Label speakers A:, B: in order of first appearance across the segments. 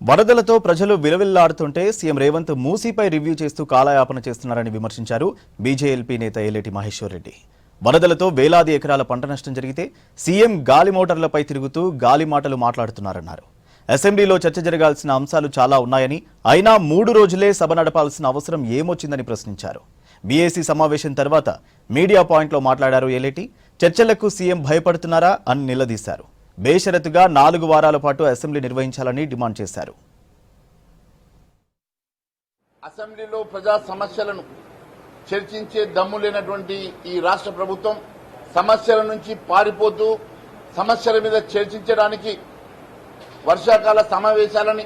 A: వరదలతో ప్రజలు విలవిల్లాడుతుంటే CM Revanth మూసీపై review చేస్తూ కాలయాపన చేస్తున్నారని విమర్శించారు బీజేఎల్పీ నేత ఎల్లేటి మహేశ్వర్ రెడ్డి. వరదలతో వేలాది ఎకరాల పంట నష్టం జరిగితే సీఎం గాలి మోటార్లపై తిరుగుతూ గాలి మాటలు మాట్లాడుతున్నారన్నారు. అసెంబ్లీలో చర్చ జరగాల్సిన అంశాలు చాలా ఉన్నాయని, అయినా 3 రోజులే సభ నడపాల్సిన అవసరం ఏమొచ్చిందని ప్రశ్నించారు. బీఏసీ సమావేశం తర్వాత మీడియా పాయింట్లో మాట్లాడారు ఎల్లేటి. చర్చలకు సీఎం భయపడుతున్నారా అని నిలదీశారు. బేషరతుగా 4 వారాల పాటు అసెంబ్లీ నిర్వహించాలని డిమాండ్ చేశారు.
B: అసెంబ్లీలో ప్రజా సమస్యలను చర్చించే దమ్ము లేనటువంటి ఈ రాష్ట్ర ప్రభుత్వం సమస్యల నుంచి పారిపోతూ సమస్యల మీద చర్చించడానికి వర్షాకాల సమావేశాలని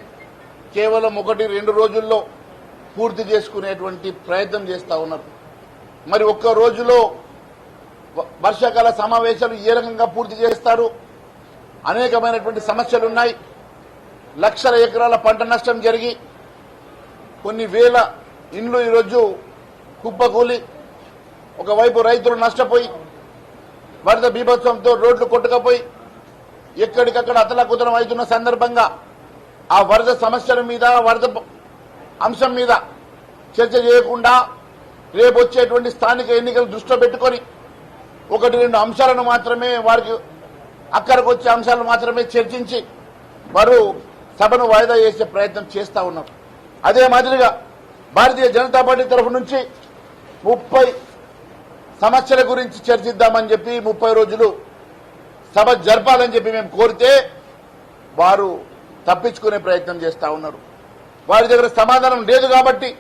B: కేవలం 1-2 రోజుల్లో పూర్తి చేసుకునేటువంటి ప్రయత్నం చేస్తా ఉన్నారు. మరి ఒక్క రోజులో వర్షాకాల సమావేశాలు ఏ రకంగా పూర్తి చేస్తారు? అనేకమైనటువంటి సమస్యలు ఉన్నాయి. లక్షల ఎకరాల పంట నష్టం జరిగి కొన్ని వేల ఇండ్లు ఈరోజు కుప్పకూలి, ఒకవైపు రైతులు నష్టపోయి వరద బీభత్సంతో రోడ్లు కొట్టుకపోయి ఎక్కడికక్కడ అతలాకుతలం అవుతున్న సందర్భంగా ఆ వరద సమస్యల మీద, వరద అంశం మీద చర్చ చేయకుండా రేపు వచ్చేటువంటి స్థానిక ఎన్నికలు దృష్టిలో పెట్టుకొని 1-2 అంశాలను మాత్రమే, వారికి అక్కడికి వచ్చే అంశాలను మాత్రమే చర్చించి వారు సభను వాయిదా చేసే ప్రయత్నం చేస్తా ఉన్నారు. అదే మాదిరిగా భారతీయ జనతా పార్టీ తరఫు నుంచి 30 సమస్యల గురించి చర్చిద్దామని చెప్పి 30 రోజులు సభ జరపాలని చెప్పి మేము కోరితే వారు తప్పించుకునే ప్రయత్నం చేస్తా ఉన్నారు. వారి దగ్గర సమాధానం లేదు కాబట్టి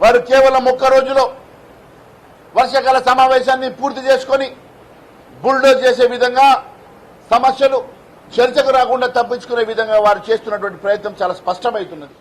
B: వారు కేవలం 1 రోజులో వర్షాకాల సమావేశాన్ని పూర్తి చేసుకొని బుల్డోజ్ చేసే విధంగా, సమస్యలు చర్చకు రాకుండా తప్పించుకునే విధంగా వారు చేస్తున్నటువంటి ప్రయత్నం చాలా స్పష్టమవుతున్నది.